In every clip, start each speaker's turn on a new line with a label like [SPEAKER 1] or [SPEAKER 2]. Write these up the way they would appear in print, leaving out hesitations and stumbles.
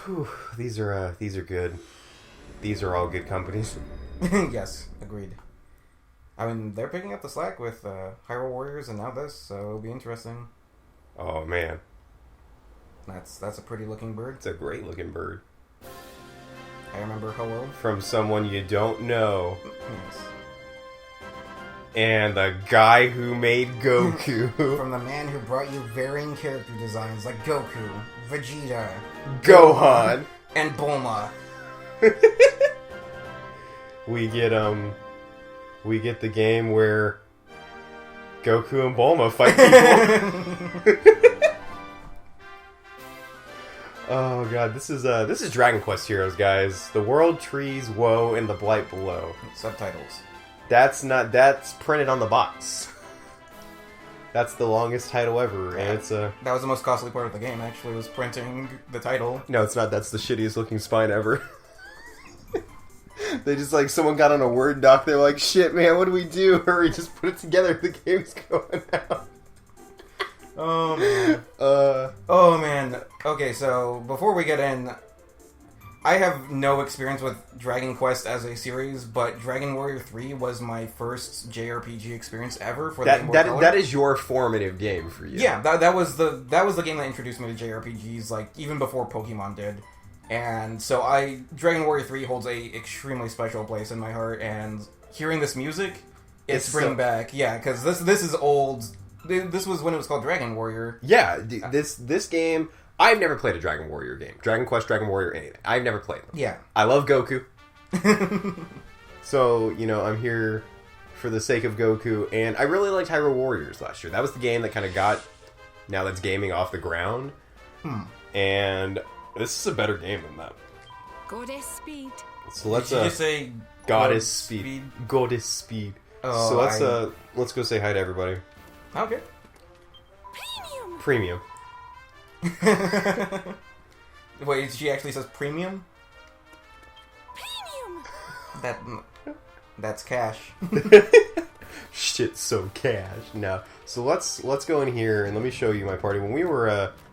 [SPEAKER 1] Whew, these are good. These are all good companies.
[SPEAKER 2] Yes, agreed. I mean, they're picking up the slack with Hyrule Warriors and now this, so it'll be interesting.
[SPEAKER 1] Oh man,
[SPEAKER 2] That's a pretty looking bird.
[SPEAKER 1] it's a great looking bird.
[SPEAKER 2] I remember Ho-Oh.
[SPEAKER 1] From someone you don't know.
[SPEAKER 2] Yes.
[SPEAKER 1] And the guy who made Goku.
[SPEAKER 2] From the man who brought you varying character designs like Goku, Vegeta,
[SPEAKER 1] Gohan.
[SPEAKER 2] and Bulma.
[SPEAKER 1] We get the game where Goku and Bulma fight people. Oh god, this is Dragon Quest Heroes, guys. The World Trees Woe and the Blight Below.
[SPEAKER 2] Subtitles.
[SPEAKER 1] That's printed on the box. That's the longest title ever, and it's a...
[SPEAKER 2] That was the most costly part of the game, actually, was printing the title.
[SPEAKER 1] No, it's not. That's the shittiest looking spine ever. They just, like, someone got on a Word doc, they're like, shit, man, what do we do? Hurry, just put it together, the game's going out.
[SPEAKER 2] Oh, man. Oh, man. Okay, so, before we get in, I have no experience with Dragon Quest as a series, but Dragon Warrior 3 was my first JRPG experience ever for the Game Boy Color.
[SPEAKER 1] That is your formative game for you.
[SPEAKER 2] Yeah, that was the game that introduced me to JRPGs, like, even before Pokemon did. And so Dragon Warrior 3 holds a extremely special place in my heart, and hearing this music, it's bringing back, yeah, because this is old. This was when it was called Dragon Warrior.
[SPEAKER 1] Yeah, this game, I've never played a Dragon Warrior game. Dragon Quest, Dragon Warrior, anything. I've never played them.
[SPEAKER 2] Yeah.
[SPEAKER 1] I love Goku. So, I'm here for the sake of Goku, and I really liked Hyrule Warriors last year. That was the game that kind of got, now that's gaming off the ground. And this is a better game than that.
[SPEAKER 3] Goddess speed.
[SPEAKER 1] So let's
[SPEAKER 2] Did you just say
[SPEAKER 1] Goddess speed. Goddess speed.
[SPEAKER 2] Oh,
[SPEAKER 1] so let's go say hi to everybody.
[SPEAKER 2] Okay.
[SPEAKER 3] Premium.
[SPEAKER 2] Wait, she actually says premium?
[SPEAKER 3] Premium.
[SPEAKER 2] That's cash.
[SPEAKER 1] Shit's so cash. No. So let's go in here and let me show you my party. When we were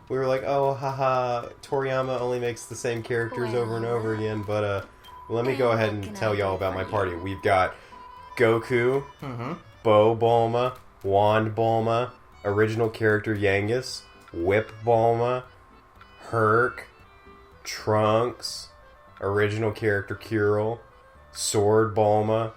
[SPEAKER 1] like, oh, haha, Toriyama only makes the same characters over and over again, but let me go ahead and tell y'all about my party. We've got Goku, Bo Bulma, Wand Bulma, original character Yangus, Whip Bulma, Herc, Trunks, original character Kirill, Sword Bulma,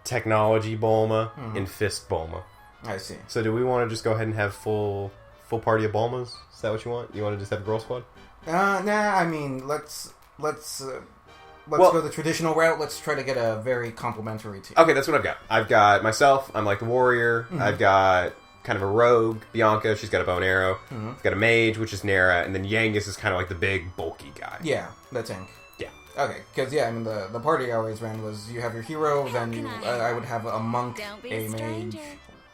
[SPEAKER 1] Technology Bulma, and Fist Bulma.
[SPEAKER 2] I see.
[SPEAKER 1] So do we want to just go ahead and have full party of Bulmas? Is that what you want? You want to just have a girl squad?
[SPEAKER 2] Nah, I mean, let's go the traditional route. Let's try to get a very complimentary team.
[SPEAKER 1] Okay, that's what I've got. I've got myself. I'm like the warrior. I've got kind of a rogue, Bianca. She's got a bow and arrow. I've got a mage, which is Nara, and then Yangus is kind of like the big, bulky guy.
[SPEAKER 2] Yeah, the tank.
[SPEAKER 1] Yeah.
[SPEAKER 2] Okay, because, I mean, the party I always ran was you have your hero, then I would have a monk, a mage,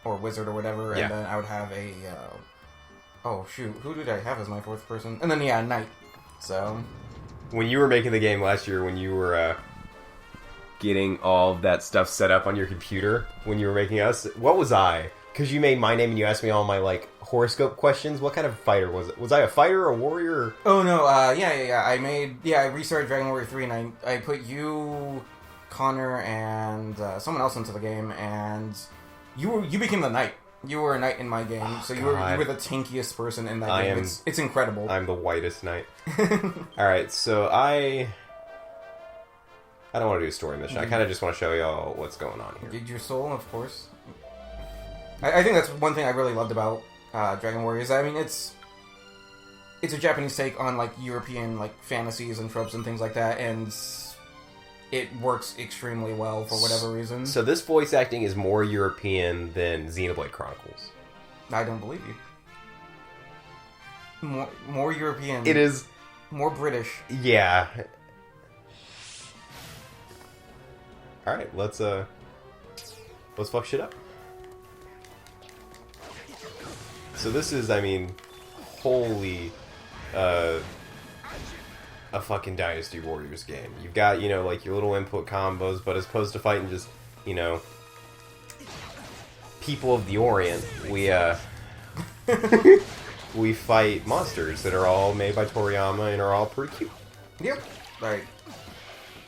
[SPEAKER 2] or wizard or whatever, and then I would have a... oh, shoot. Who did I have as my fourth person? And then, a knight. So...
[SPEAKER 1] When you were making the game last year, when you were getting all of that stuff set up on your computer, when you were making us, what was I? Because you made my name and you asked me all my, like, horoscope questions. What kind of fighter was it? Was I a fighter, a warrior?
[SPEAKER 2] Oh, no, I restarted Dragon Warrior 3, and I put you, Connor, and someone else into the game, and you became the knight. You were a knight in my game, so you were the tankiest person in that game. It's incredible.
[SPEAKER 1] I'm the whitest knight. Alright, so I don't want to do a story mission. I kind of just want to show y'all what's going on here.
[SPEAKER 2] Did your soul, of course. I think that's one thing I really loved about Dragon Warriors. I mean, it's a Japanese take on, like, European, like, fantasies and tropes and things like that, and it works extremely well for whatever reason.
[SPEAKER 1] So this voice acting is more European than Xenoblade Chronicles.
[SPEAKER 2] I don't believe you. More European.
[SPEAKER 1] It is
[SPEAKER 2] more British.
[SPEAKER 1] Yeah. All right, let's fuck shit up. So this is, I mean, holy, a fucking Dynasty Warriors game. You've got, like, your little input combos, but as opposed to fighting just, people of the Orient, we we fight monsters that are all made by Toriyama and are all pretty cute.
[SPEAKER 2] Yep. Right.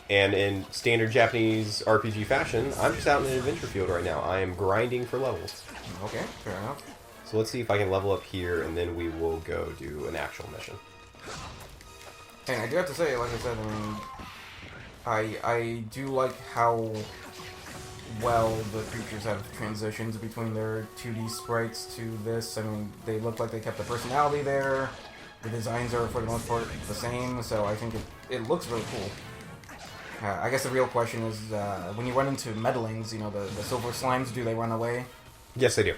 [SPEAKER 1] And in standard Japanese RPG fashion, I'm just out in an adventure field right now. I am grinding for levels.
[SPEAKER 2] Okay, fair enough.
[SPEAKER 1] So let's see if I can level up here, and then we will go do an actual mission.
[SPEAKER 2] And I do have to say, like I said, I do like how well the creatures have transitioned between their 2D sprites to this. I mean, they look like they kept the personality there. The designs are, for the most part, the same, so I think it looks really cool. I guess the real question is, when you run into meddlings, you know, the silver slimes, do they run away?
[SPEAKER 1] Yes, I do.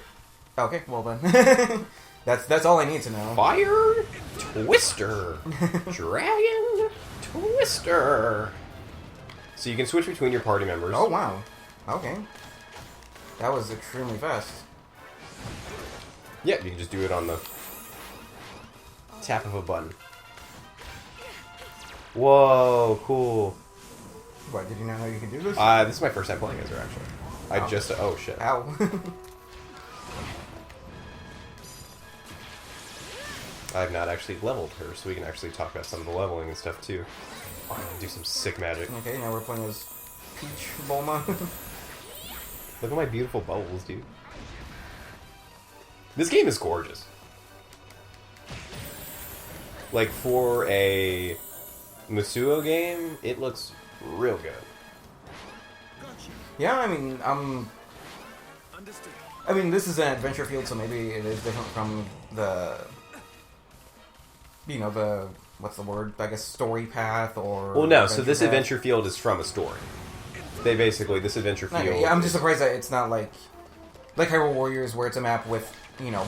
[SPEAKER 2] Okay, well then. that's all I need to know.
[SPEAKER 1] Fire Twister! Dragon Twister! So you can switch between your party members.
[SPEAKER 2] Oh, wow. Okay. That was extremely fast.
[SPEAKER 1] Yeah, you can just do it on the tap of a button. Whoa, cool.
[SPEAKER 2] What, did you not know you could do this?
[SPEAKER 1] This is my first time playing as her, actually. I just... Oh, shit.
[SPEAKER 2] Ow.
[SPEAKER 1] I have not actually leveled her, so we can actually talk about some of the leveling and stuff, too. Oh, I'm gonna do some sick magic.
[SPEAKER 2] Okay, now we're playing as Peach Bulma.
[SPEAKER 1] Look at my beautiful bubbles, dude. This game is gorgeous. Like, for a Musuo game, it looks real good.
[SPEAKER 2] Yeah, I mean, this is an adventure field, so maybe it is different from the, you know, the, what's the word? I guess story path or...
[SPEAKER 1] Well, no, so this
[SPEAKER 2] path.
[SPEAKER 1] adventure field is from a story. They basically, this adventure field...
[SPEAKER 2] Okay, yeah, I'm just surprised that it's not like Hyrule Warriors, where it's a map with, you know,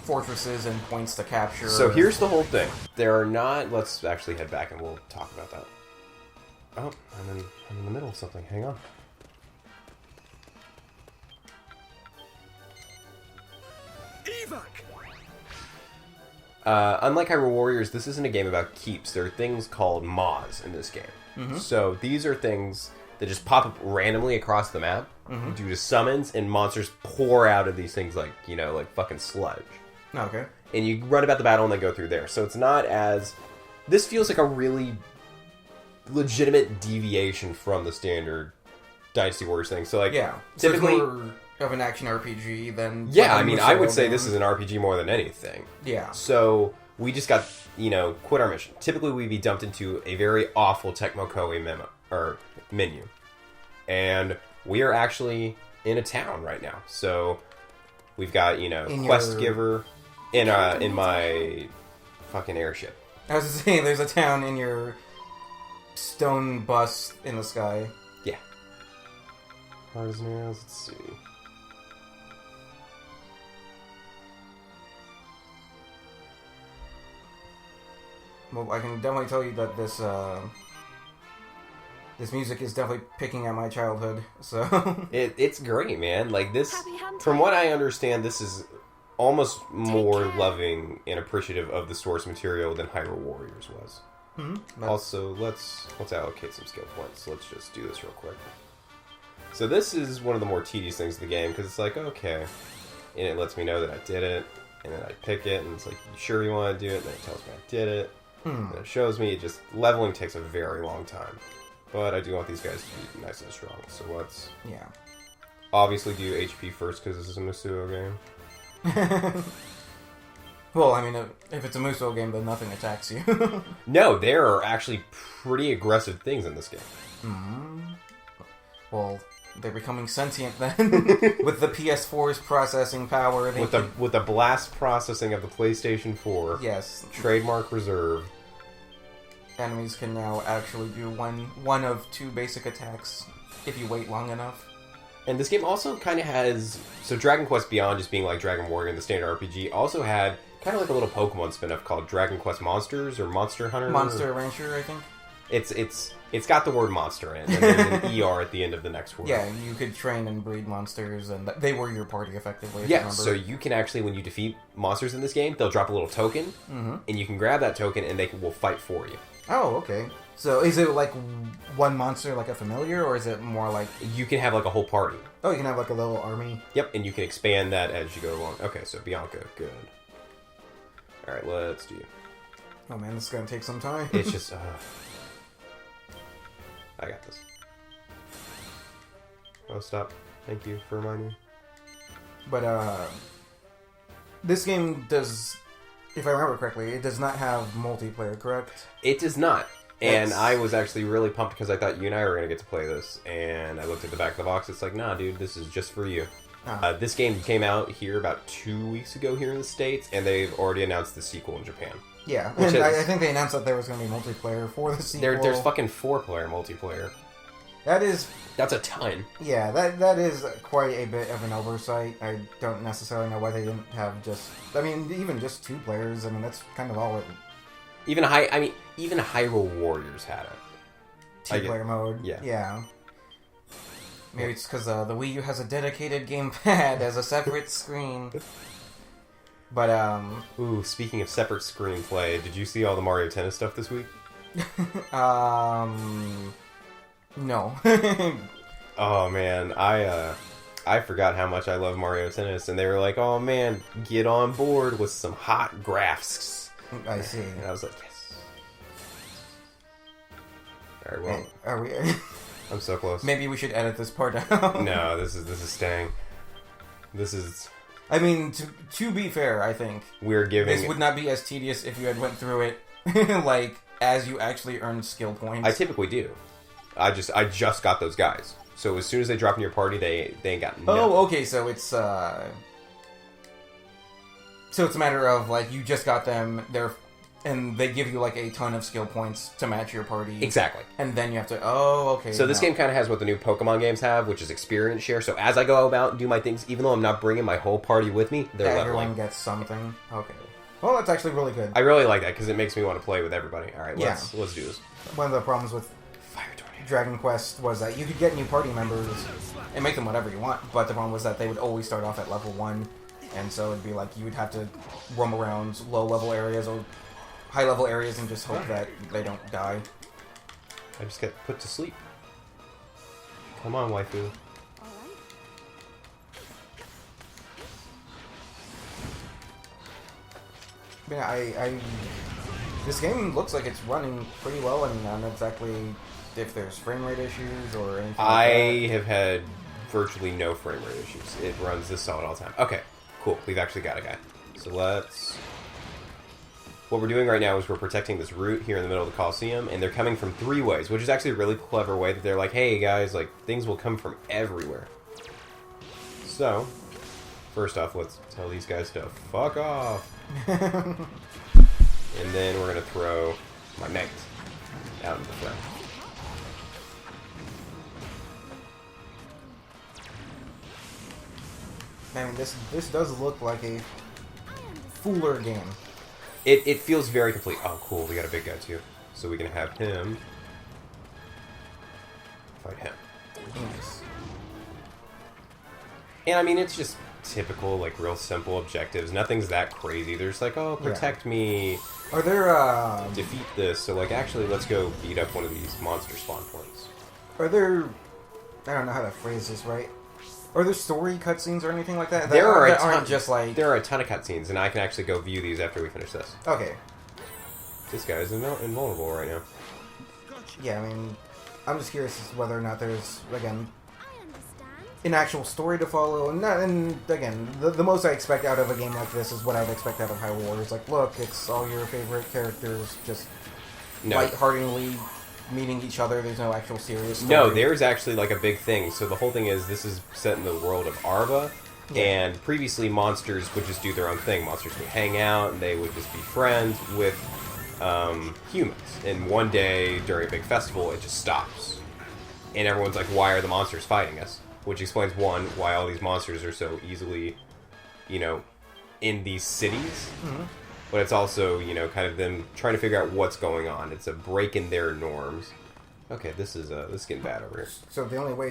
[SPEAKER 2] fortresses and points to capture.
[SPEAKER 1] So here's the whole thing. There are not... Let's actually head back and we'll talk about that. Oh, I'm in the middle of something. Hang on. Unlike Hyrule Warriors, this isn't a game about keeps. There are things called Maws in this game. Mm-hmm. So these are things that just pop up randomly across the map due to summons, and monsters pour out of these things like, you know, like fucking sludge.
[SPEAKER 2] Okay.
[SPEAKER 1] And you run about the battle and then go through there. So it's not as... This feels like a really legitimate deviation from the standard Dynasty Warriors thing. So, like,
[SPEAKER 2] yeah,
[SPEAKER 1] typically...
[SPEAKER 2] So it's more of an action RPG than...
[SPEAKER 1] Yeah, I mean, I would say this is an RPG more than anything.
[SPEAKER 2] Yeah.
[SPEAKER 1] So, we just got, you know, quit our mission. Typically, we'd be dumped into a very awful Tecmo Koei menu. And we are actually in a town right now. So, we've got, you know, quest giver in my fucking airship.
[SPEAKER 2] I was just saying, there's a town in your stone bus in the sky.
[SPEAKER 1] Yeah. Hordes nails, let's see.
[SPEAKER 2] Well, I can definitely tell you that this music is definitely picking at my childhood. So
[SPEAKER 1] it's great, man. Like this, from what I understand, this is almost more loving and appreciative of the source material than Hyrule Warriors was. Mm-hmm. Also, let's allocate some skill points. Let's just do this real quick. So this is one of the more tedious things of the game because it's like, okay, and it lets me know that I did it, and then I pick it, and it's like, you sure you want to do it? And then it tells me I did it. And it shows me. It just leveling takes a very long time, but I do want these guys to be nice and strong. So let's obviously do HP first because this is a Musuo game.
[SPEAKER 2] Well, I mean, if it's a Musuo game, then nothing attacks you.
[SPEAKER 1] No, there are actually pretty aggressive things in this game.
[SPEAKER 2] Mm-hmm. Well, they're becoming sentient then with the PS4's processing power.
[SPEAKER 1] With the blast processing of the PlayStation 4.
[SPEAKER 2] Yes,
[SPEAKER 1] trademark reserve.
[SPEAKER 2] Enemies can now actually do one of two basic attacks if you wait long enough.
[SPEAKER 1] And this game also kind of has... So Dragon Quest Beyond just being like Dragon Warrior in the standard RPG also had kind of like a little Pokemon spin-off called Dragon Quest Monsters or Monster Hunter.
[SPEAKER 2] Monster Rancher, I think.
[SPEAKER 1] It's got the word monster in, and there's an ER at the end of the next word.
[SPEAKER 2] Yeah, you could train and breed monsters, and they were your party effectively.
[SPEAKER 1] Yeah, so you can actually, when you defeat monsters in this game, they'll drop a little token, and you can grab that token, and they will fight for you.
[SPEAKER 2] Oh, okay. So is it like one monster, like a familiar, or is it more like...
[SPEAKER 1] You can have like a whole party.
[SPEAKER 2] Oh, you can have like a little army?
[SPEAKER 1] Yep, and you can expand that as you go along. Okay, so Bianca, good. Alright, let's do you.
[SPEAKER 2] Oh man, this is gonna take some time.
[SPEAKER 1] It's just, I got this. Oh, stop. Thank you for reminding me.
[SPEAKER 2] But, this game does, if I remember correctly, it does not have multiplayer, correct?
[SPEAKER 1] It does not. And
[SPEAKER 2] It's-
[SPEAKER 1] I was actually really pumped because I thought you and I were going to get to play this. And I looked at the back of the box. It's like, nah, dude, this is just for you. This game came out here about 2 weeks ago here in the States. And they've already announced the sequel in Japan.
[SPEAKER 2] Yeah,
[SPEAKER 1] Which
[SPEAKER 2] and
[SPEAKER 1] is-
[SPEAKER 2] I think they announced that there was going to be multiplayer for the sequel.
[SPEAKER 1] There's fucking 4-player multiplayer.
[SPEAKER 2] That is,
[SPEAKER 1] That's a ton.
[SPEAKER 2] yeah, that is quite a bit of an oversight. I don't necessarily know why they didn't have just, I mean, even just 2 players. I mean, that's kind of all it.
[SPEAKER 1] Even Hyrule Warriors had it.
[SPEAKER 2] 2-player mode.
[SPEAKER 1] Yeah.
[SPEAKER 2] Yeah. Maybe it's because the Wii U has a dedicated gamepad as a separate screen. But,
[SPEAKER 1] Ooh, speaking of separate screenplay, did you see all the Mario Tennis stuff this week?
[SPEAKER 2] no.
[SPEAKER 1] Oh man, I forgot how much I love Mario Tennis, and they were like, "Oh man, get on board with some hot graphs."
[SPEAKER 2] I see.
[SPEAKER 1] And I was like, "Yes." All right, well,
[SPEAKER 2] Are we?
[SPEAKER 1] I'm so close.
[SPEAKER 2] Maybe we should edit this part out.
[SPEAKER 1] No, this is staying. This is
[SPEAKER 2] I mean, to be fair, I think
[SPEAKER 1] we're giving.
[SPEAKER 2] this would not be as tedious if you had went through it like as you actually earned skill points.
[SPEAKER 1] I typically do. I just got those guys. So as soon as they drop in your party, they ain't got nothing.
[SPEAKER 2] Oh, okay. So it's a matter of like you just got them. And they give you like a ton of skill points to match your party.
[SPEAKER 1] Exactly.
[SPEAKER 2] And then you have to. Oh, okay.
[SPEAKER 1] So this game kind of has what the new Pokemon games have, which is experience share. So as I go about and do my things, even though I'm not bringing my whole party with me, they're
[SPEAKER 2] everyone
[SPEAKER 1] leveling.
[SPEAKER 2] gets something. Okay. Well, that's actually really good.
[SPEAKER 1] I really like that because it makes me want to play with everybody. All right, let's do this.
[SPEAKER 2] One of the problems with
[SPEAKER 1] Fire Tornado.
[SPEAKER 2] Dragon Quest was that you could get new party members and make them whatever you want, but the problem was that they would always start off at level 1, and so it'd be like you would have to roam around low-level areas or high-level areas and just hope that they don't die.
[SPEAKER 1] I just get put to sleep. Come on, waifu.
[SPEAKER 2] I mean, this game looks like it's running pretty well, and I don't know exactly if there's frame rate issues or anything
[SPEAKER 1] I have had virtually no frame rate issues. It runs this solid all the time. Okay, cool. We've actually got a guy. So let's... What we're doing right now is we're protecting this route here in the middle of the Coliseum, and they're coming from 3 ways, which is actually a really clever way that they're like, hey guys, like, things will come from everywhere. So, first off, let's tell these guys to fuck off. And then we're going to throw my mate out into the front.
[SPEAKER 2] I mean, this does look like a fuller game.
[SPEAKER 1] It feels very complete. Oh, cool. We got a big guy, too. So we can have him fight him.
[SPEAKER 2] Nice.
[SPEAKER 1] And, I mean, it's just typical, like, real simple objectives. Nothing's that crazy. They're just like, oh, protect me,
[SPEAKER 2] Are there
[SPEAKER 1] defeat this. So, like, actually, let's go beat up one of these monster spawn points.
[SPEAKER 2] I don't know how to phrase this right. Are there story cutscenes or anything like that?
[SPEAKER 1] There are a
[SPEAKER 2] that
[SPEAKER 1] ton,
[SPEAKER 2] aren't just like
[SPEAKER 1] there are a ton of cutscenes, and I can actually go view these after we finish this.
[SPEAKER 2] okay.
[SPEAKER 1] This guy is invulnerable right now.
[SPEAKER 2] Yeah, I mean, I'm just curious as to whether or not there's again an actual story to follow, and again, the most I expect out of a game like this is what I would expect out of Hyrule Warriors. Like, look, it's all your favorite characters just lightheartedly meeting each other. There's no actual serious story.
[SPEAKER 1] No, there's actually like a big thing. So the whole thing is this is set in the world of Arva, and previously monsters would just do their own thing. Monsters would hang out, and they would just be friends with humans. And one day during a big festival, it just stops, and everyone's like, "Why are the monsters fighting us?" Which explains one, why all these monsters are so easily, in these cities.
[SPEAKER 2] Mm-hmm.
[SPEAKER 1] But it's also, kind of them trying to figure out what's going on. It's a break in their norms. Okay, this is getting bad over here.
[SPEAKER 2] So the only way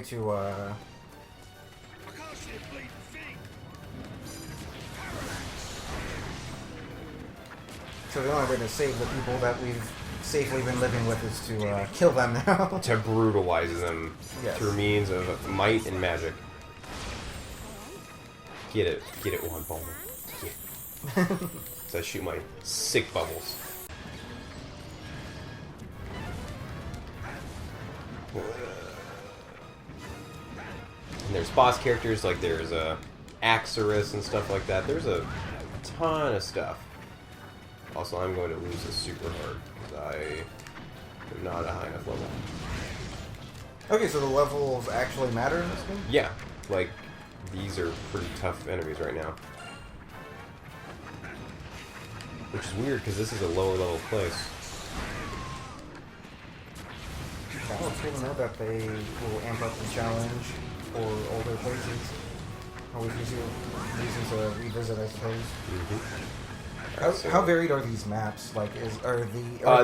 [SPEAKER 2] to save the people that we've safely been living with is to kill them now.
[SPEAKER 1] To brutalize them through means of might and magic. Get it, one Bulma. So I shoot my sick bubbles. And there's boss characters, like there's Axorus and stuff like that. There's a ton of stuff. Also, I'm going to lose this super hard, because I am not at a high enough level.
[SPEAKER 2] Okay, so the levels actually matter in this game?
[SPEAKER 1] Yeah, like, these are pretty tough enemies right now. Which is weird, because this is a lower level place.
[SPEAKER 2] Well, it's good to know that they will amp up the challenge for older places. Always reasons to revisit, I suppose. How varied are these maps? Like,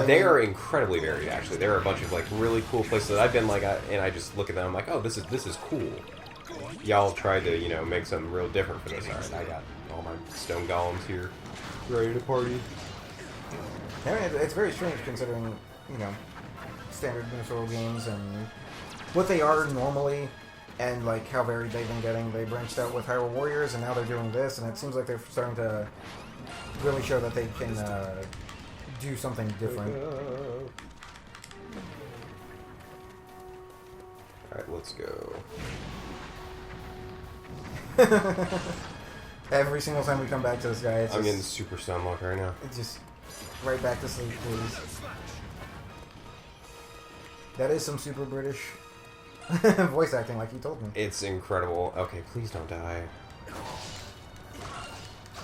[SPEAKER 1] they are incredibly varied. Actually, there are a bunch of like really cool places that I've been like, and I just look at them. I'm like, oh, this is cool. Y'all tried to make something real different for this. All right, I got all my stone golems here, ready to party.
[SPEAKER 2] I mean, it's very strange considering standard Minnesota games and what they are normally, and like how varied they've been getting. They branched out with Hyrule Warriors, and now they're doing this, and it seems like they're starting to really show that they can do something different.
[SPEAKER 1] Alright, let's go.
[SPEAKER 2] Every single time we come back to this guy,
[SPEAKER 1] I'm getting super stun lock right now.
[SPEAKER 2] It's just right back to sleep, please. That is some super British voice acting, like you told me.
[SPEAKER 1] It's incredible. Okay, please don't die.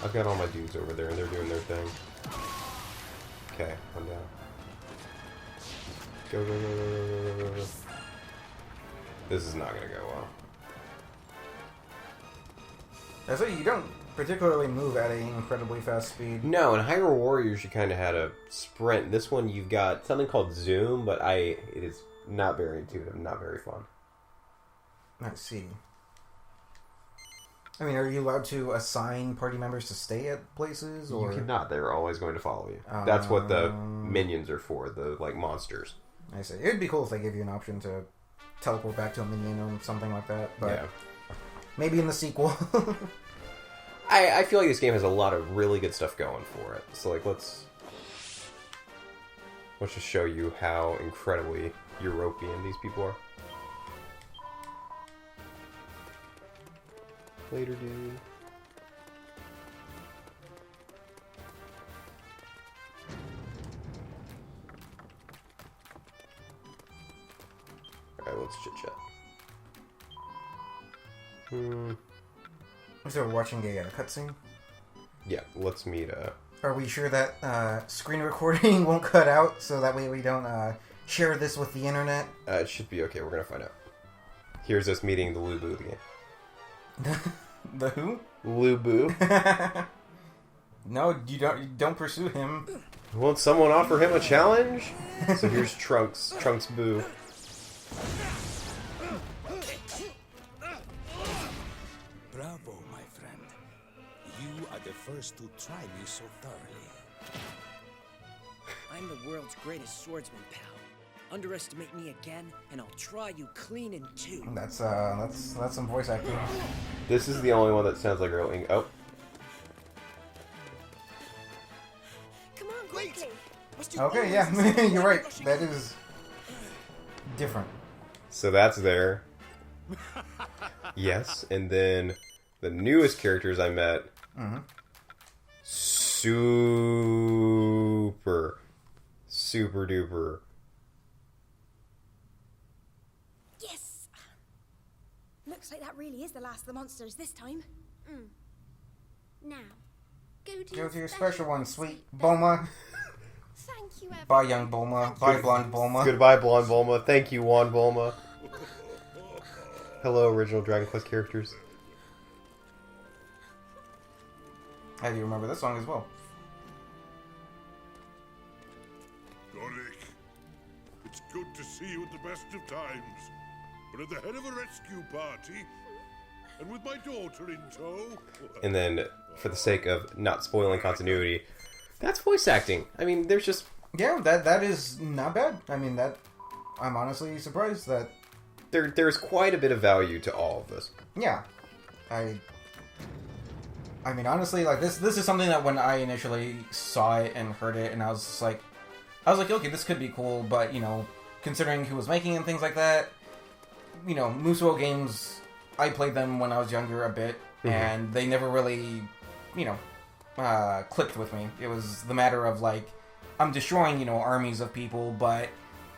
[SPEAKER 1] I've got all my dudes over there, and they're doing their thing. Okay, I'm down. Go, go, go, go, go, go, go. This is not gonna go well.
[SPEAKER 2] That's why you don't particularly move at an incredibly fast speed.
[SPEAKER 1] No, in Hyrule Warriors you kind of had a sprint. This one you've got something called Zoom, but it is not very intuitive, not very fun.
[SPEAKER 2] I see. I mean, are you allowed to assign party members to stay at places, or
[SPEAKER 1] you cannot? They're always going to follow you. That's what the minions are for, the like monsters.
[SPEAKER 2] I see. It'd be cool if they gave you an option to teleport back to a minion or something like that. But
[SPEAKER 1] yeah.
[SPEAKER 2] Maybe in the sequel.
[SPEAKER 1] I feel like this game has a lot of really good stuff going for it. So like let's just show you how incredibly European these people are. Later, dude. Alright, let's chit chat.
[SPEAKER 2] So we're watching a cutscene?
[SPEAKER 1] Yeah, let's meet
[SPEAKER 2] Are we sure that screen recording won't cut out so that way we don't share this with the internet?
[SPEAKER 1] It should be okay, we're gonna find out. Here's us meeting the Lubu again.
[SPEAKER 2] The who?
[SPEAKER 1] Lubu.
[SPEAKER 2] No, you don't pursue him.
[SPEAKER 1] Won't someone offer him a challenge? So here's Trunks. Trunks Boo.
[SPEAKER 4] Bravo, my friend. You are the first to try me so thoroughly.
[SPEAKER 5] I'm the world's greatest swordsman, pal. Underestimate me again, and I'll try you clean in two.
[SPEAKER 2] That's some voice acting.
[SPEAKER 1] This is the only one that sounds like real oh.
[SPEAKER 3] Come on, quickly.
[SPEAKER 2] Okay, yeah, you're right. That is different.
[SPEAKER 1] So that's there. Yes, and then the newest characters I met. Super duper.
[SPEAKER 3] Yes! Looks like that really is the last of the monsters this time. Now, go to
[SPEAKER 2] your special one, sweet Bulma.
[SPEAKER 3] Thank you, everyone.
[SPEAKER 2] Bye, young Bulma. Bye, blonde Bulma.
[SPEAKER 1] Goodbye, blonde Bulma. Thank you, Juan Bulma. Hello, original Dragon Quest characters.
[SPEAKER 2] How do you remember this song as well?
[SPEAKER 6] Doric, it's good to see you at the best of times, but at the head of a rescue party, and with my daughter in tow.
[SPEAKER 1] And then, for the sake of not spoiling continuity, that's voice acting. I mean, there's just...
[SPEAKER 2] Yeah, that is not bad. I mean, I'm honestly surprised that...
[SPEAKER 1] There's quite a bit of value to all of this.
[SPEAKER 2] Yeah. I mean, honestly, like this is something that when I initially saw it and heard it, and I was just like, okay, this could be cool, but you know, considering who was making and things like that, you know, Muso games, I played them when I was younger a bit, and they never really, you know, clicked with me. It was the matter of like, I'm destroying, you know, armies of people, but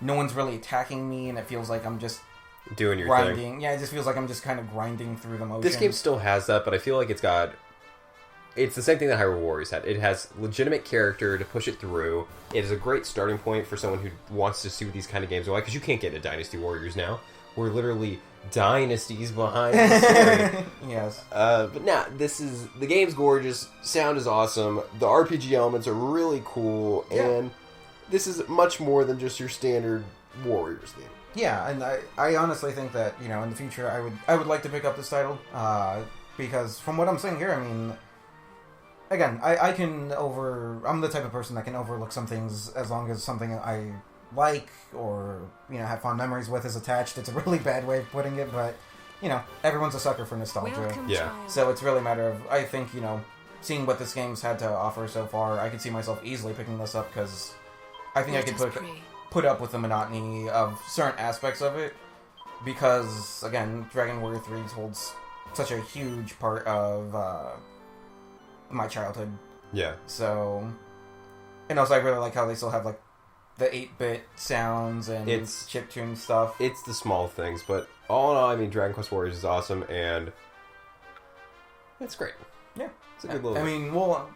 [SPEAKER 2] no one's really attacking me, and it feels like I'm just
[SPEAKER 1] doing your
[SPEAKER 2] grinding.
[SPEAKER 1] thing.
[SPEAKER 2] Yeah, it just feels like I'm just kind of grinding through the motions.
[SPEAKER 1] This game still has that, but I feel like it's the same thing that Hyrule Warriors had. It has legitimate character to push it through. It is a great starting point for someone who wants to see what these kind of games are like, because you can't get into Dynasty Warriors now. We're literally dynasties behind the story.
[SPEAKER 2] Yes.
[SPEAKER 1] But nah, the game's gorgeous, sound is awesome, the RPG elements are really cool, and this is much more than just your standard Warriors game.
[SPEAKER 2] Yeah, and I honestly think that, you know, in the future I would like to pick up this title, because from what I'm saying here, I mean, again, I'm the type of person that can overlook some things as long as something I like or, you know, have fond memories with is attached. It's a really bad way of putting it, but, you know, everyone's a sucker for nostalgia.
[SPEAKER 3] Welcome,
[SPEAKER 1] Yeah.
[SPEAKER 3] child.
[SPEAKER 2] So it's really a matter of, I think, you know, seeing what this game's had to offer so far, I could see myself easily picking this up, because I think I could put up with the monotony of certain aspects of it, because, again, Dragon Warrior 3 holds such a huge part of my childhood.
[SPEAKER 1] Yeah.
[SPEAKER 2] So, and also I really like how they still have, like, the 8-bit sounds and chiptune stuff.
[SPEAKER 1] It's the small things, but all in all, I mean, Dragon Quest Warriors is awesome, and it's great.
[SPEAKER 2] Yeah.
[SPEAKER 1] It's a good little...
[SPEAKER 2] I mean, well,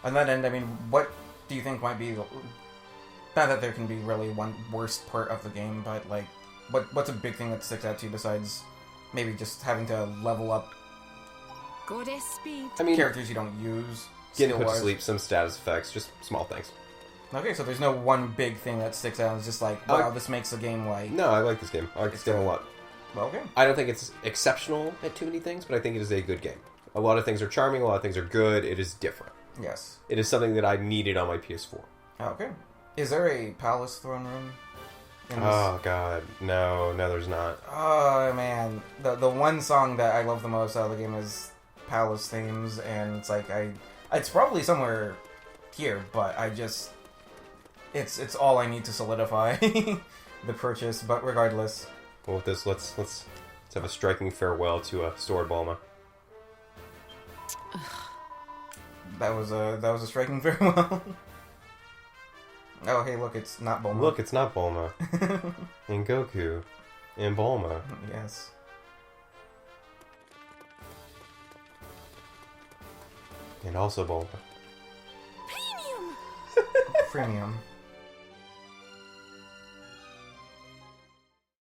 [SPEAKER 2] on that end, I mean, what do you think might be... Not that there can be really one worst part of the game, but, like, what's a big thing that sticks out to you besides maybe just having to level up
[SPEAKER 3] Goddess speed.
[SPEAKER 1] I mean,
[SPEAKER 2] characters you don't use?
[SPEAKER 1] getting put to
[SPEAKER 2] skill-wise?
[SPEAKER 1] sleep, some status effects, just small things.
[SPEAKER 2] Okay, so there's no one big thing that sticks out. It's just like, wow, this makes the game like...
[SPEAKER 1] No, I like this game. I like this game a lot.
[SPEAKER 2] Well, okay.
[SPEAKER 1] I don't think it's exceptional at too many things, but I think it is a good game. A lot of things are charming, a lot of things are good. It is different.
[SPEAKER 2] Yes.
[SPEAKER 1] It is something that I needed on my PS4.
[SPEAKER 2] Okay. Is there a palace throne room? In this?
[SPEAKER 1] Oh, God. No, there's not.
[SPEAKER 2] Oh, man. The one song that I love the most out of the game is Palace Themes, and it's like, it's probably somewhere here, but I just... It's all I need to solidify the purchase, but regardless.
[SPEAKER 1] Well, with this, let's have a striking farewell to Sword Bulma.
[SPEAKER 2] That was a striking farewell. Oh, hey, look, it's not Bulma.
[SPEAKER 1] Look, it's not Bulma. And Goku. And Bulma.
[SPEAKER 2] Yes.
[SPEAKER 1] And also Bulma.
[SPEAKER 3] Premium!
[SPEAKER 2] Premium.